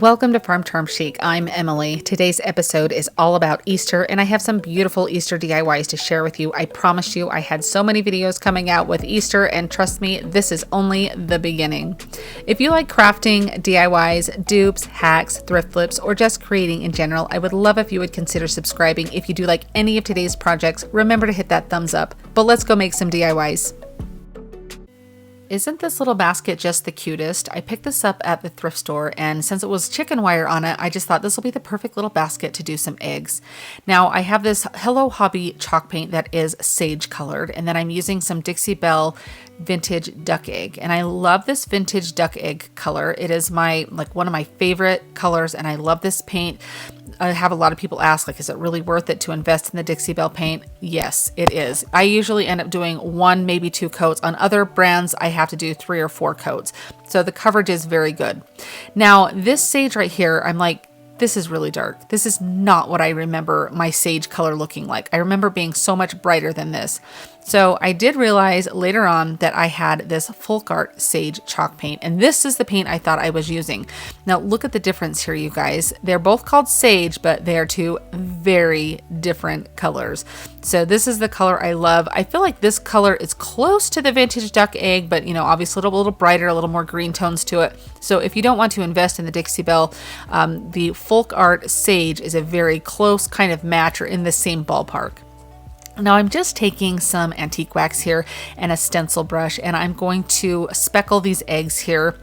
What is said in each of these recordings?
Welcome to Farm Charm Chic. I'm Emily. Today's episode is all about Easter, and I have some beautiful Easter DIYs to share with you. I promise you, I had so many videos coming out with Easter, and trust me, this is only the beginning. If you like crafting, DIYs, dupes, hacks, thrift flips, or just creating in general, I would love if you would consider subscribing. If you do like any of today's projects, remember to hit that thumbs up. But let's go make some DIYs. Isn't this little basket just the cutest? I picked this up at the thrift store, and since it was chicken wire on it, I just thought this will be the perfect little basket to do some eggs. Now I have this Hello Hobby chalk paint that is sage colored, and then I'm using some Dixie Belle vintage duck egg, and I love this vintage duck egg color. It is one of my favorite colors, and I love this paint. I have a lot of people ask, is it really worth it to invest in the Dixie Belle paint? Yes, it is. I usually end up doing 1, maybe 2 coats. On other brands, I have to do 3 or 4 coats. So the coverage is very good. Now, this sage right here, I'm like, this is really dark. This is not what I remember my sage color looking like. I remember being so much brighter than this. So I did realize later on that I had this Folk Art Sage chalk paint, and this is the paint I thought I was using. Now look at the difference here, you guys. They're both called sage, but they are 2 very different colors. So this is the color I love. I feel like this color is close to the vintage duck egg, but obviously a little brighter, a little more green tones to it. So if you don't want to invest in the Dixie Belle, the Folk Art Sage is a very close kind of match, or in the same ballpark. Now I'm just taking some antique wax here and a stencil brush, and I'm going to speckle these eggs here.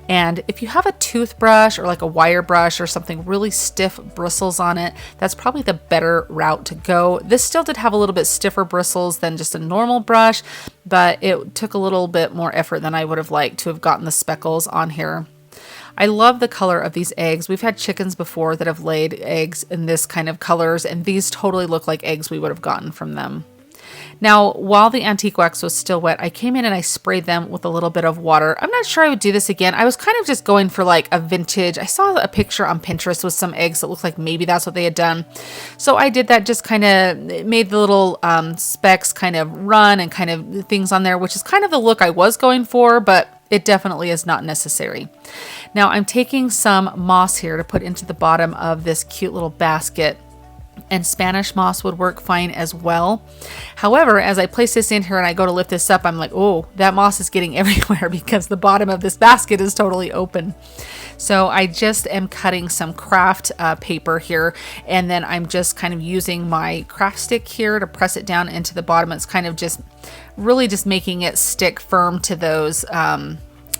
And if you have a toothbrush or like a wire brush or something really stiff bristles on it, that's probably the better route to go. This still did have a little bit stiffer bristles than just a normal brush, but it took a little bit more effort than I would have liked to have gotten the speckles on here. I love the color of these eggs. We've had chickens before that have laid eggs in this kind of colors, and these totally look like eggs we would have gotten from them. Now, while the antique wax was still wet, I came in and I sprayed them with a little bit of water. I'm not sure I would do this again. I was kind of just going for like a vintage. I saw a picture on Pinterest with some eggs that looked like maybe that's what they had done. So I did that, just kind of made the little specks kind of run and kind of things on there, which is kind of the look I was going for, but it definitely is not necessary. Now I'm taking some moss here to put into the bottom of this cute little basket, and Spanish moss would work fine as well. However, as I place this in here and I go to lift this up, I'm like, oh, that moss is getting everywhere because the bottom of this basket is totally open. So I just am cutting some craft paper here, and then I'm just kind of using my craft stick here to press it down into the bottom. It's kind of just really just making it stick firm to those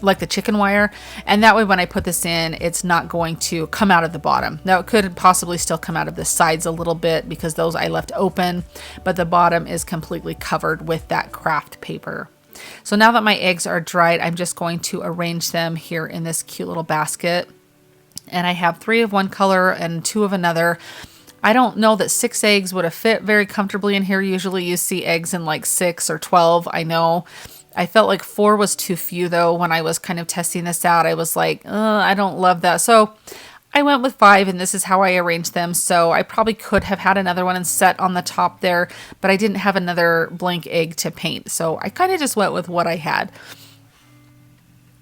like the chicken wire, and that way when I put this in, it's not going to come out of the bottom. Now it could possibly still come out of the sides a little bit because those I left open, but the bottom is completely covered with that craft paper. So now that my eggs are dried, I'm just going to arrange them here in this cute little basket, and I have 3 of one color and 2 of another. I don't know that 6 eggs would have fit very comfortably in here. Usually you see eggs in like 6 or 12, I know. I felt like 4 was too few though. When I was kind of testing this out, I was like, I don't love that. So I went with 5, and this is how I arranged them. So I probably could have had another one and set on the top there, but I didn't have another blank egg to paint. So I kind of just went with what I had.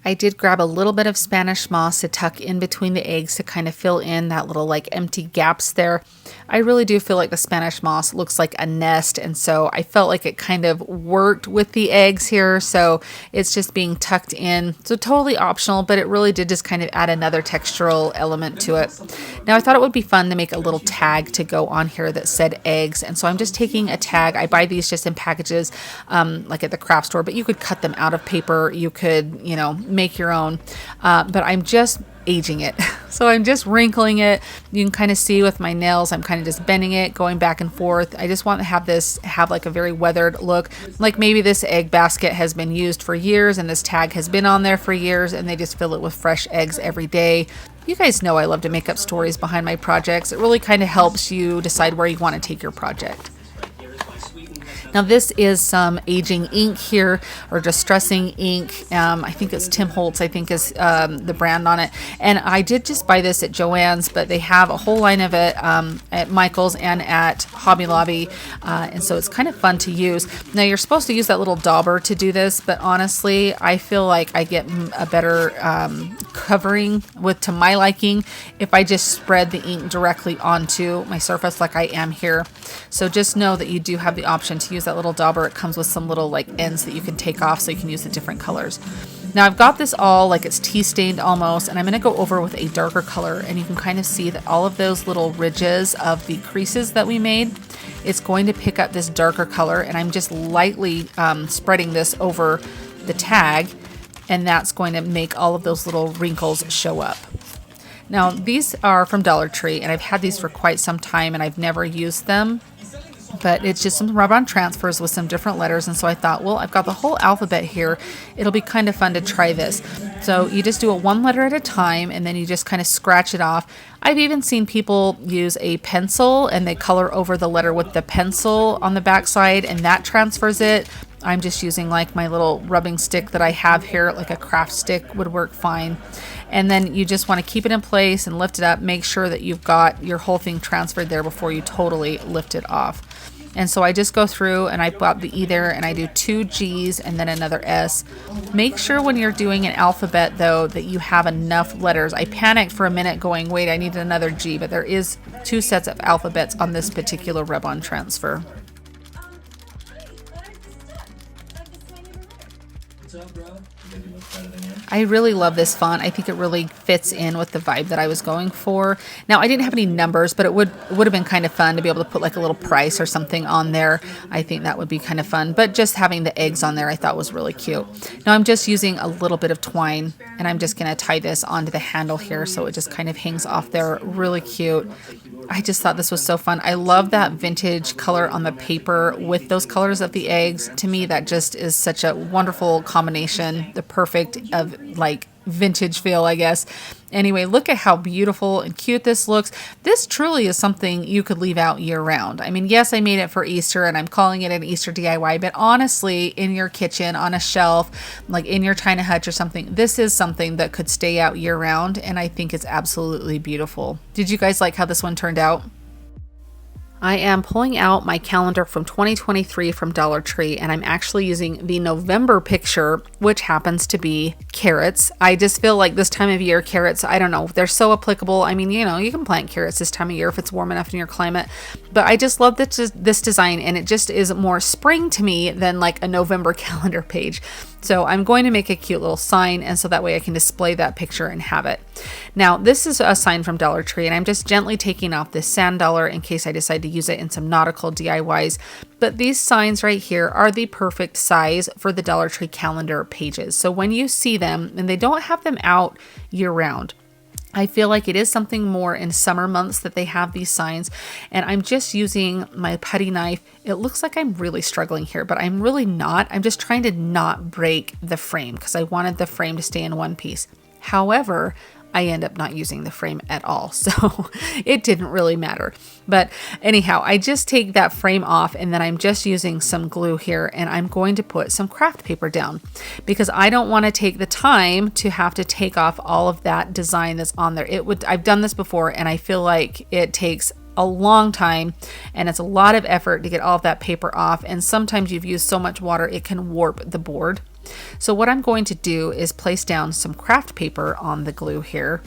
I did grab a little bit of Spanish moss to tuck in between the eggs to kind of fill in that little like empty gaps there. I really do feel like the Spanish moss looks like a nest, and so I felt like it kind of worked with the eggs here, so it's just being tucked in. So totally optional, but it really did just kind of add another textural element to it. Now I thought it would be fun to make a little tag to go on here that said eggs, and so I'm just taking a tag. I buy these just in packages like at the craft store, but you could cut them out of paper. You could, make your own, but I'm just aging it. So I'm just wrinkling it. You can kind of see with my nails, I'm kind of just bending it, going back and forth. I just want to have like a very weathered look. Like maybe this egg basket has been used for years and this tag has been on there for years, and they just fill it with fresh eggs every day. You guys know I love to make up stories behind my projects. It really kind of helps you decide where you want to take your project. Now this is some aging ink here, or distressing ink. I think it's Tim Holtz, I think is the brand on it. And I did just buy this at JoAnns, but they have a whole line of it at Michael's and at Hobby Lobby. And so it's kind of fun to use. Now you're supposed to use that little dauber to do this, but honestly, I feel like I get a better covering with to my liking if I just spread the ink directly onto my surface like I am here. So just know that you do have the option to use that little dauber. It comes with some little like ends that you can take off so you can use the different colors. Now I've got this all like it's tea stained almost, and I'm going to go over with a darker color, and you can kind of see that all of those little ridges of the creases that we made, it's going to pick up this darker color, and I'm just lightly spreading this over the tag, and that's going to make all of those little wrinkles show up. Now these are from Dollar Tree, and I've had these for quite some time and I've never used them. But it's just some rub-on transfers with some different letters. And so I thought, well, I've got the whole alphabet here. It'll be kind of fun to try this. So you just do it one letter at a time, and then you just kind of scratch it off. I've even seen people use a pencil and they color over the letter with the pencil on the backside, and that transfers it. I'm just using like my little rubbing stick that I have here, like a craft stick would work fine. And then you just want to keep it in place and lift it up. Make sure that you've got your whole thing transferred there before you totally lift it off. And so I just go through and I got the E there, and I do 2 G's and then another S. Make sure when you're doing an alphabet though that you have enough letters. I panicked for a minute going, wait, I need another G, but there is 2 sets of alphabets on this particular rub-on transfer. I really love this font. I think it really fits in with the vibe that I was going for. Now, I didn't have any numbers, but it would have been kind of fun to be able to put like a little price or something on there. I think that would be kind of fun. But just having the eggs on there I thought was really cute. Now I'm just using a little bit of twine, and I'm just going to tie this onto the handle here so it just kind of hangs off there. Really cute. I just thought this was so fun. I love that vintage color on the paper with those colors of the eggs. To me, that just is such a wonderful combination. The perfect of like vintage feel, I guess. Anyway, look at how beautiful and cute this looks. This truly is something you could leave out year round. I mean, yes, I made it for Easter and I'm calling it an Easter DIY, but honestly, in your kitchen, on a shelf, like in your China hutch or something, this is something that could stay out year round, and I think it's absolutely beautiful. Did you guys like how this one turned out? I am pulling out my calendar from 2023 from Dollar Tree, and I'm actually using the November picture, which happens to be carrots. I just feel like this time of year, carrots, I don't know, they're so applicable. I mean, you know, you can plant carrots this time of year if it's warm enough in your climate, but I just love this design, and it just is more spring to me than like a November calendar page. So I'm going to make a cute little sign, and so that way I can display that picture and have it. Now, this is a sign from Dollar Tree, and I'm just gently taking off this sand dollar in case I decide to use it in some nautical DIYs. But these signs right here are the perfect size for the Dollar Tree calendar pages. So when you see them, and they don't have them out year round, I feel like it is something more in summer months that they have these signs, and I'm just using my putty knife. It looks like I'm really struggling here, but I'm really not. I'm just trying to not break the frame because I wanted the frame to stay in one piece. However, I end up not using the frame at all, so it didn't really matter. But anyhow, I just take that frame off, and then I'm just using some glue here, and I'm going to put some craft paper down because I don't want to take the time to have to take off all of that design that's on there. I've done this before, and I feel like it takes a long time and it's a lot of effort to get all of that paper off, and sometimes you've used so much water it can warp the board. So what I'm going to do is place down some craft paper on the glue here,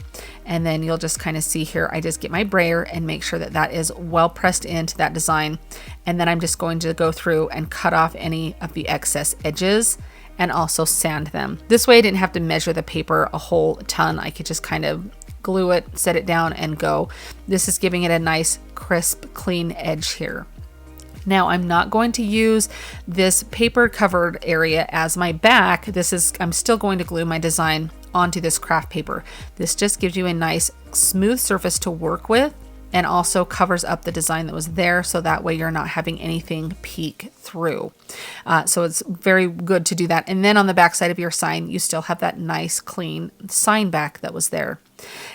and then you'll just kind of see here, I just get my brayer and make sure that that is well pressed into that design, and then I'm just going to go through and cut off any of the excess edges and also sand them. This way I didn't have to measure the paper a whole ton. I could just kind of glue it, set it down, and go. This is giving it a nice crisp clean edge here. Now I'm not going to use this paper covered area as my back. I'm still going to glue my design onto this craft paper. This just gives you a nice smooth surface to work with, and also covers up the design that was there, so that way you're not having anything peek through. So it's very good to do that. And then on the back side of your sign, you still have that nice clean sign back that was there.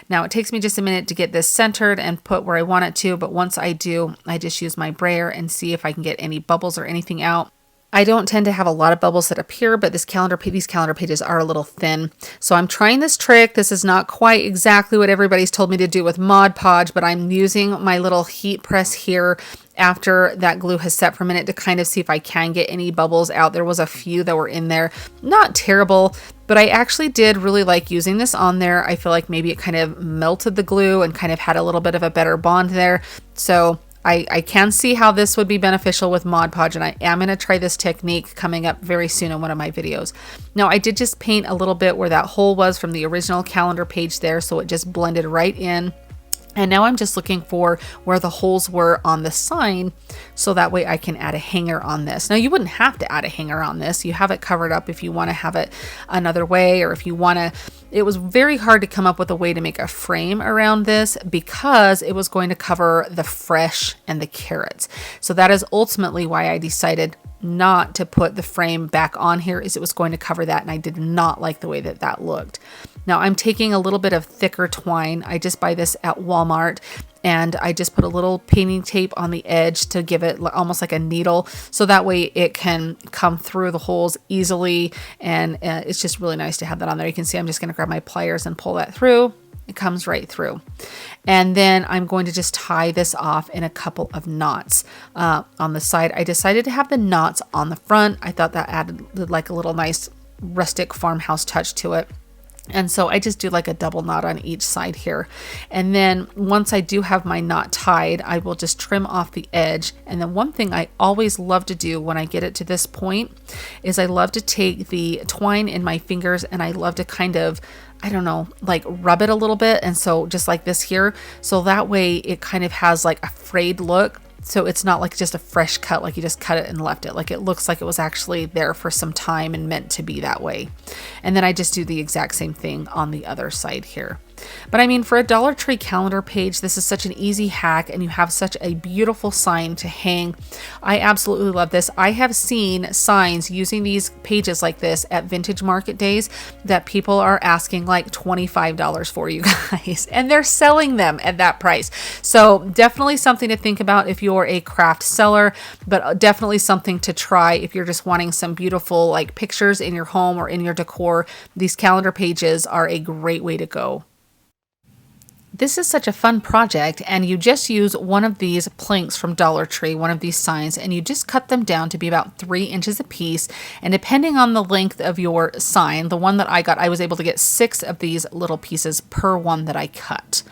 Now it takes me just a minute to get this centered and put where I want it to, but once I do, I just use my brayer and see if I can get any bubbles or anything out. I don't tend to have a lot of bubbles that appear, but these calendar pages are a little thin. So I'm trying this trick. This is not quite exactly what everybody's told me to do with Mod Podge, but I'm using my little heat press here after that glue has set for a minute to kind of see if I can get any bubbles out. There was a few that were in there. Not terrible, But I actually did really like using this on there. I feel like maybe it kind of melted the glue and kind of had a little bit of a better bond there. So I can see how this would be beneficial with Mod Podge, and I am going to try this technique coming up very soon in one of my videos. Now, I did just paint a little bit where that hole was from the original calendar page there, so it just blended right in. And now I'm just looking for where the holes were on the sign, so that way I can add a hanger on this. Now, you wouldn't have to add a hanger on this. You have it covered up if you want to have it another way, or if you want to. It was very hard to come up with a way to make a frame around this because it was going to cover the fresh and the carrots. So that is ultimately why I decided not to put the frame back on here, is it was going to cover that, and I did not like the way that that looked. Now I'm taking a little bit of thicker twine. I just buy this at Walmart, and I just put a little painting tape on the edge to give it almost like a needle, so that way it can come through the holes easily, and it's just really nice to have that on there. You can see I'm just going to grab my pliers and pull that through. It comes right through. And then I'm going to just tie this off in a couple of knots on the side. I decided to have the knots on the front. I thought that added like a little nice rustic farmhouse touch to it. And so I just do like a double knot on each side here. And then once I do have my knot tied, I will just trim off the edge. And then one thing I always love to do when I get it to this point is I love to take the twine in my fingers, and I love to kind of, I don't know, like rub it a little bit. And so just like this here, so that way it kind of has like a frayed look. So it's not like just a fresh cut, like you just cut it and left it. Like it looks like it was actually there for some time and meant to be that way. And then I just do the exact same thing on the other side here. But I mean, for a Dollar Tree calendar page, this is such an easy hack, and you have such a beautiful sign to hang. I absolutely love this. I have seen signs using these pages like this at vintage market days that people are asking like $25 for, you guys, and they're selling them at that price. So definitely something to think about if you're a craft seller, but definitely something to try if you're just wanting some beautiful like pictures in your home or in your decor. These calendar pages are a great way to go. This is such a fun project, and you just use one of these planks from Dollar Tree, one of these signs, and you just cut them down to be about 3 inches a piece. And depending on the length of your sign, the one that I got, I was able to get 6 of these little pieces per one that I cut.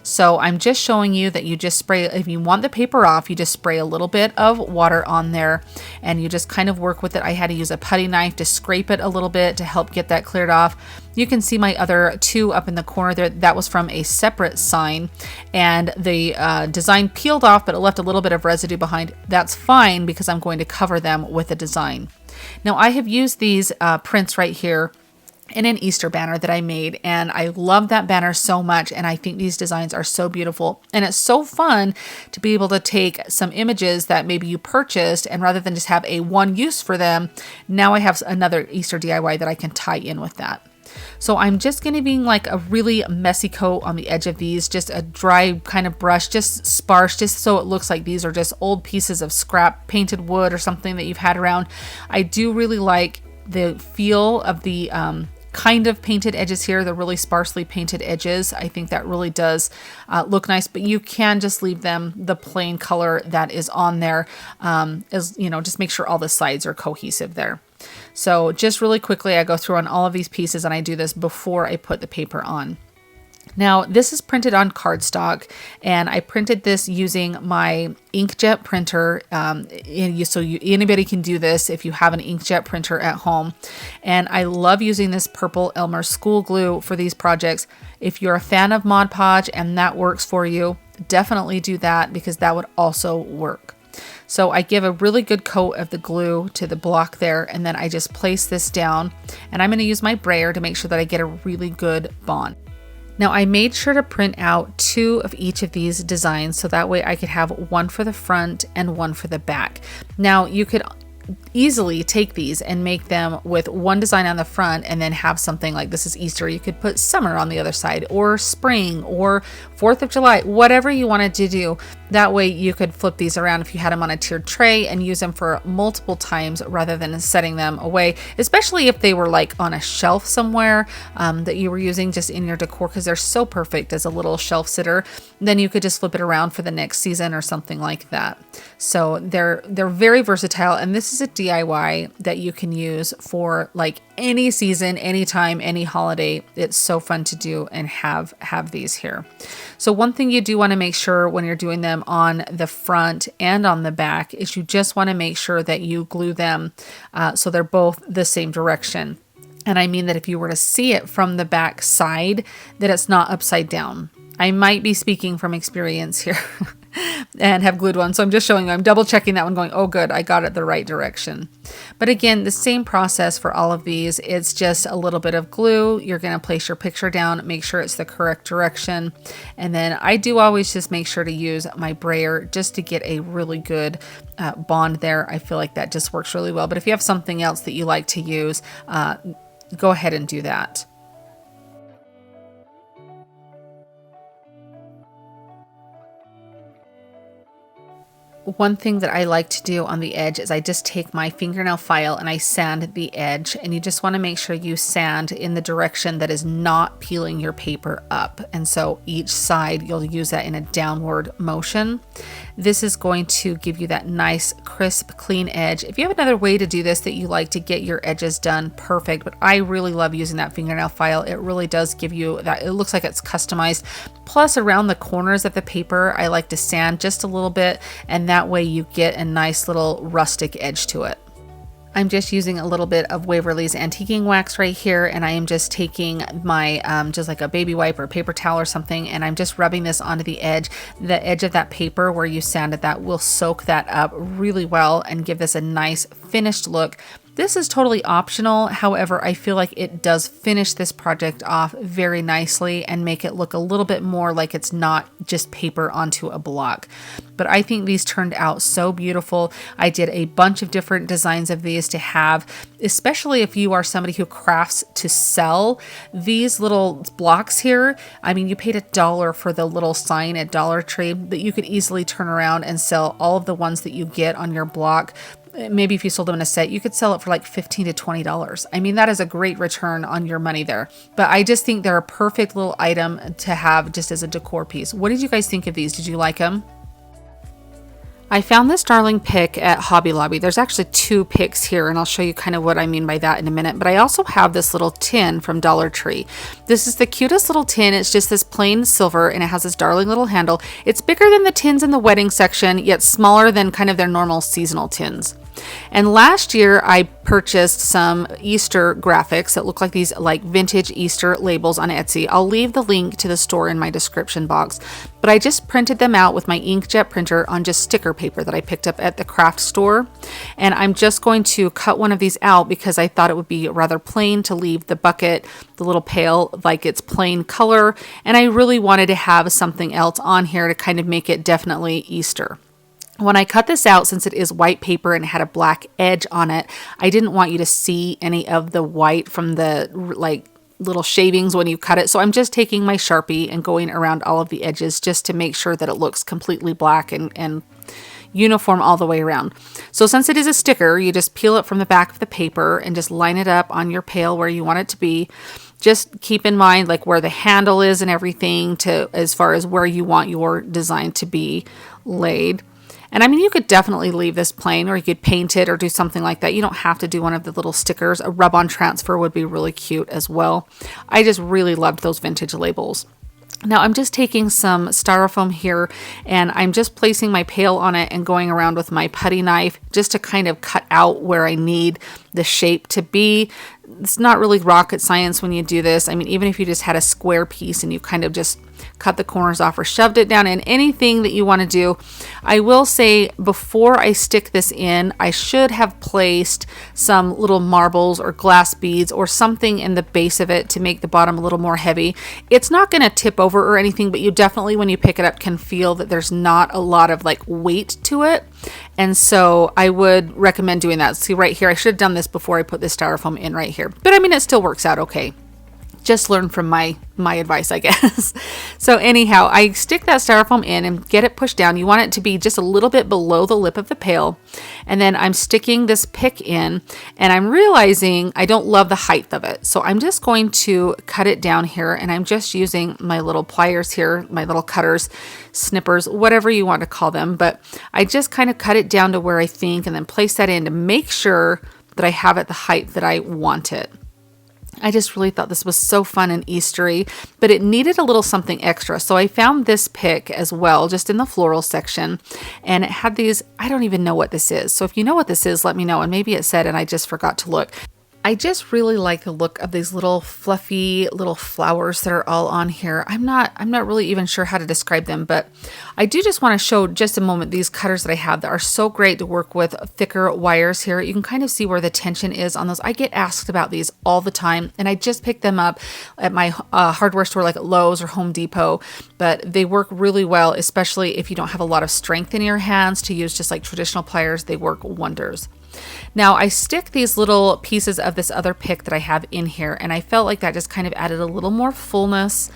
So I'm just showing you that you just spray, if you want the paper off, you just spray a little bit of water on there, and you just kind of work with it. I had to use a putty knife to scrape it a little bit to help get that cleared off. You can see my other 2 up in the corner there. That was from a separate sign, and the design peeled off, but it left a little bit of residue behind. That's fine because I'm going to cover them with a design. Now I have used these prints right here in an Easter banner that I made, and I love that banner so much, and I think these designs are so beautiful, and it's so fun to be able to take some images that maybe you purchased, and rather than just have a one use for them, now I have another Easter DIY that I can tie in with that. So I'm just going to be like a really messy coat on the edge of these, just a dry kind of brush, just sparse, just so it looks like these are just old pieces of scrap painted wood or something that you've had around. I do really like the feel of the kind of painted edges here, the really sparsely painted edges. I think that really does look nice, but you can just leave them the plain color that is on there, as you know, just make sure all the sides are cohesive there. So just really quickly, I go through on all of these pieces, and I do this before I put the paper on. Now this is printed on cardstock, and I printed this using my inkjet printer. Anybody can do this if you have an inkjet printer at home. And I love using this purple Elmer school glue for these projects. If you're a fan of Mod Podge and that works for you, definitely do that, because that would also work. So I give a really good coat of the glue to the block there, and then I just place this down, and I'm going to use my brayer to make sure that I get a really good bond. Now I made sure to print out 2 of each of these designs, so that way I could have one for the front and one for the back. Now you could easily take these and make them with one design on the front, and then have something like, this is Easter, you could put summer on the other side, or spring, or 4th of July, whatever you wanted to do. That way you could flip these around if you had them on a tiered tray and use them for multiple times rather than setting them away, especially if they were like on a shelf somewhere that you were using just in your decor, because they're so perfect as a little shelf sitter. Then you could just flip it around for the next season or something like that. So they're very versatile, and this is a DIY DIY that you can use for like any season, anytime, any holiday. It's so fun to do and have these here. So one thing you do want to make sure when you're doing them on the front and on the back is you just want to make sure that you glue them so they're both the same direction. And I mean that if you were to see it from the back side, that it's not upside down. I might be speaking from experience here and have glued one. So I'm just showing you, I'm double checking that one going, oh good, I got it the right direction. But again, the same process for all of these. It's just a little bit of glue. You're going to place your picture down, make sure it's the correct direction. And then I do always just make sure to use my brayer just to get a really good bond there. I feel like that just works really well. But if you have something else that you like to use, go ahead and do that. One thing that I like to do on the edge is I just take my fingernail file and I sand the edge, and you just want to make sure you sand in the direction that is not peeling your paper up. And so each side you'll use that in a downward motion. This is going to give you that nice, crisp, clean edge. If you have another way to do this that you like to get your edges done, perfect. But I really love using that fingernail file. It really does give you that. It looks like it's customized. Plus around the corners of the paper, I like to sand just a little bit, and that way you get a nice little rustic edge to it. I'm just using a little bit of Waverly's antiquing wax right here, and I am just taking my just like a baby wipe or a paper towel or something, and I'm just rubbing this onto the edge. The edge of that paper where you sanded that will soak that up really well and give this a nice finished look. This is totally optional. However, I feel like it does finish this project off very nicely and make it look a little bit more like it's not just paper onto a block. But I think these turned out so beautiful. I did a bunch of different designs of these to have, especially if you are somebody who crafts to sell. These little blocks here, I mean, you paid $1 for the little sign at Dollar Tree, but you could easily turn around and sell all of the ones that you get on your block. Maybe if you sold them in a set, you could sell it for like $15 to $20. I mean, that is a great return on your money there. But I just think they're a perfect little item to have just as a decor piece. What did you guys think of these? Did you like them? I found this darling pick at Hobby Lobby. There's actually 2 picks here, and I'll show you kind of what I mean by that in a minute. But I also have this little tin from Dollar Tree. This is the cutest little tin. It's just this plain silver, and it has this darling little handle. It's bigger than the tins in the wedding section, yet smaller than kind of their normal seasonal tins. And last year I purchased some Easter graphics that look like these like vintage Easter labels on Etsy. I'll leave the link to the store in my description box, but I just printed them out with my inkjet printer on just sticker paper that I picked up at the craft store. And I'm just going to cut one of these out because I thought it would be rather plain to leave the bucket, the little pail, like its plain color. And I really wanted to have something else on here to kind of make it definitely Easter. When I cut this out, since it is white paper and it had a black edge on it, I didn't want you to see any of the white from the like little shavings when you cut it. So I'm just taking my Sharpie and going around all of the edges just to make sure that it looks completely black and uniform all the way around. So since it is a sticker, you just peel it from the back of the paper and just line it up on your pail where you want it to be. Just keep in mind like where the handle is and everything to as far as where you want your design to be laid. And I mean, you could definitely leave this plain, or you could paint it or do something like that. You don't have to do one of the little stickers. A rub-on transfer would be really cute as well. I just really loved those vintage labels. Now I'm just taking some styrofoam here and I'm just placing my pail on it and going around with my putty knife just to kind of cut out where I need the shape to be. It's not really rocket science when you do this. I mean, even if you just had a square piece and you kind of just cut the corners off or shoved it down in, anything that you want to do. I will say before I stick this in, I should have placed some little marbles or glass beads or something in the base of it to make the bottom a little more heavy. It's not going to tip over or anything, but you definitely, when you pick it up, can feel that there's not a lot of like weight to it. And so I would recommend doing that. See right here, I should have done this before I put this styrofoam in right here. But I mean, it still works out okay. Just learn from my advice, I guess. So anyhow, I stick that styrofoam in and get it pushed down. You want it to be just a little bit below the lip of the pail. And then I'm sticking this pick in, and I'm realizing I don't love the height of it. So I'm just going to cut it down here, and I'm just using my little pliers here, my little cutters, snippers, whatever you want to call them. But I just kind of cut it down to where I think, and then place that in to make sure that I have it the height that I want it. I just really thought this was so fun and Eastery, but it needed a little something extra. So I found this pick as well, just in the floral section, and it had these, I don't even know what this is. So if you know what this is, let me know. And maybe it said, and I just forgot to look. I just really like the look of these little fluffy little flowers that are all on here. I'm not really even sure how to describe them, but I do just want to show just a moment these cutters that I have that are so great to work with thicker wires here. You can kind of see where the tension is on those. I get asked about these all the time, and I just picked them up at my hardware store like at Lowe's or Home Depot, but they work really well, especially if you don't have a lot of strength in your hands to use just like traditional pliers. They work wonders. Now I stick these little pieces of this other pick that I have in here, and I felt like that just kind of added a little more fullness.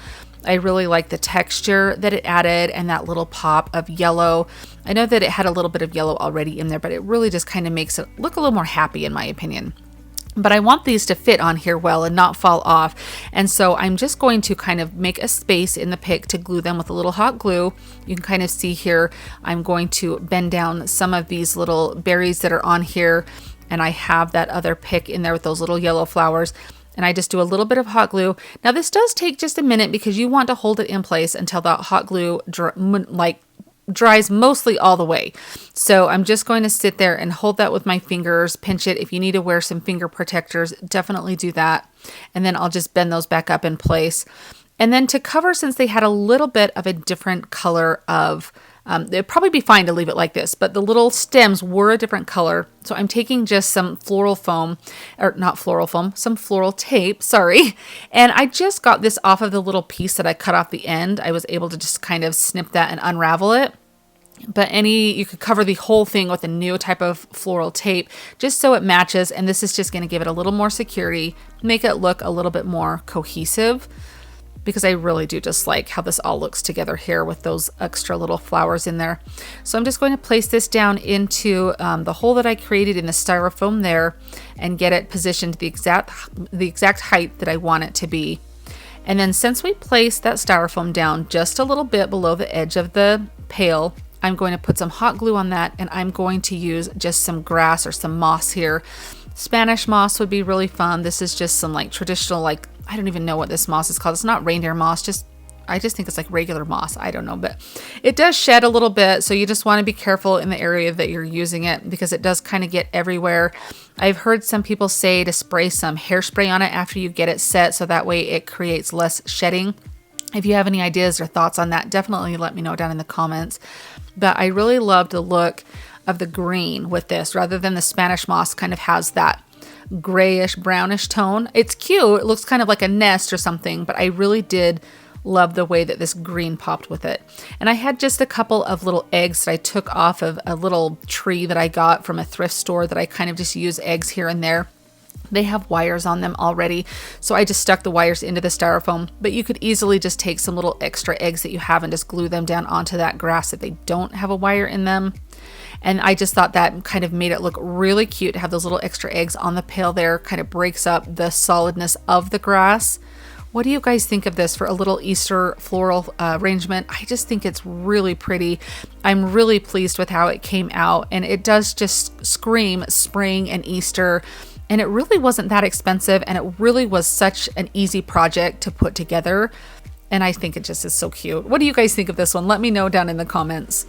I really like the texture that it added and that little pop of yellow. I know that it had a little bit of yellow already in there, but it really just kind of makes it look a little more happy in my opinion. But I want these to fit on here well and not fall off. And so I'm just going to kind of make a space in the pick to glue them with a little hot glue. You can kind of see here, I'm going to bend down some of these little berries that are on here. And I have that other pick in there with those little yellow flowers. And I just do a little bit of hot glue. Now this does take just a minute because you want to hold it in place until that hot glue dries mostly all the way. So I'm just going to sit there and hold that with my fingers, pinch it. If you need to wear some finger protectors, definitely do that. And then I'll just bend those back up in place. And then to cover, since they had a little bit of a different color of, it'd probably be fine to leave it like this, but the little stems were a different color. So I'm taking just some floral foam, or not floral foam, some floral tape, sorry. And I just got this off of the little piece that I cut off the end. I was able to just kind of snip that and unravel it. But you could cover the whole thing with a new type of floral tape just so it matches. And this is just going to give it a little more security, make it look a little bit more cohesive, because I really do just like how this all looks together here with those extra little flowers in there. So I'm just going to place this down into the hole that I created in the styrofoam there and get it positioned the exact height that I want it to be. And then since we placed that styrofoam down just a little bit below the edge of the pail, I'm going to put some hot glue on that, and I'm going to use just some grass or some moss here. Spanish moss would be really fun. This is just some like traditional, like, I don't even know what this moss is called. It's not reindeer moss, I just think it's like regular moss. I don't know, but it does shed a little bit. So you just want to be careful in the area that you're using it because it does kind of get everywhere. I've heard some people say to spray some hairspray on it after you get it set, so that way it creates less shedding. If you have any ideas or thoughts on that, definitely let me know down in the comments. But I really loved the look of the green with this, rather than the Spanish moss kind of has that grayish brownish tone. It's cute. It looks kind of like a nest or something, but I really did love the way that this green popped with it. And I had just a couple of little eggs that I took off of a little tree that I got from a thrift store that I kind of just use eggs here and there. They have wires on them already, so I just stuck the wires into the styrofoam, but you could easily just take some little extra eggs that you have and just glue them down onto that grass if they don't have a wire in them. And I just thought that kind of made it look really cute to have those little extra eggs on the pail there. Kind of breaks up the solidness of the grass. What do you guys think of this for a little Easter floral arrangement? I just think it's really pretty. I'm really pleased with how it came out, and it does just scream spring and Easter. And it really wasn't that expensive, and it really was such an easy project to put together. And I think it just is so cute. What do you guys think of this one? Let me know down in the comments.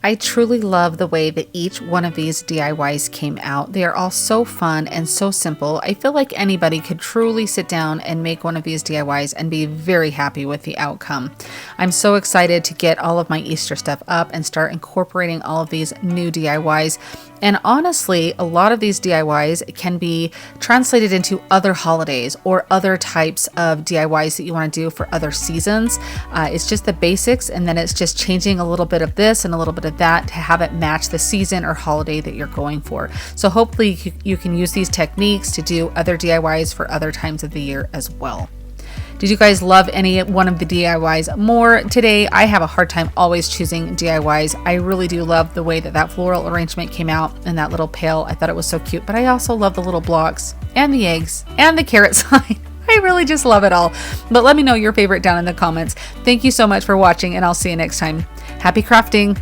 I truly love the way that each one of these DIYs came out. They are all so fun and so simple. I feel like anybody could truly sit down and make one of these DIYs and be very happy with the outcome. I'm so excited to get all of my Easter stuff up and start incorporating all of these new DIYs. And honestly, a lot of these DIYs can be translated into other holidays or other types of DIYs that you want to do for other seasons. It's just the basics, and then it's just changing a little bit of this and a little bit of that to have it match the season or holiday that you're going for. So hopefully you can use these techniques to do other DIYs for other times of the year as well. Did you guys love any one of the DIYs more today? I have a hard time always choosing DIYs. I really do love the way that that floral arrangement came out and that little pail. I thought it was so cute, but I also love the little blocks and the eggs and the carrot sign. I really just love it all. But let me know your favorite down in the comments. Thank you so much for watching, and I'll see you next time. Happy crafting!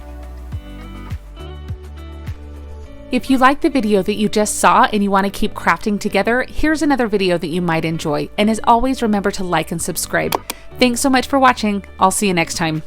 If you like the video that you just saw and you want to keep crafting together, here's another video that you might enjoy. And as always, remember to like and subscribe. Thanks so much for watching. I'll see you next time.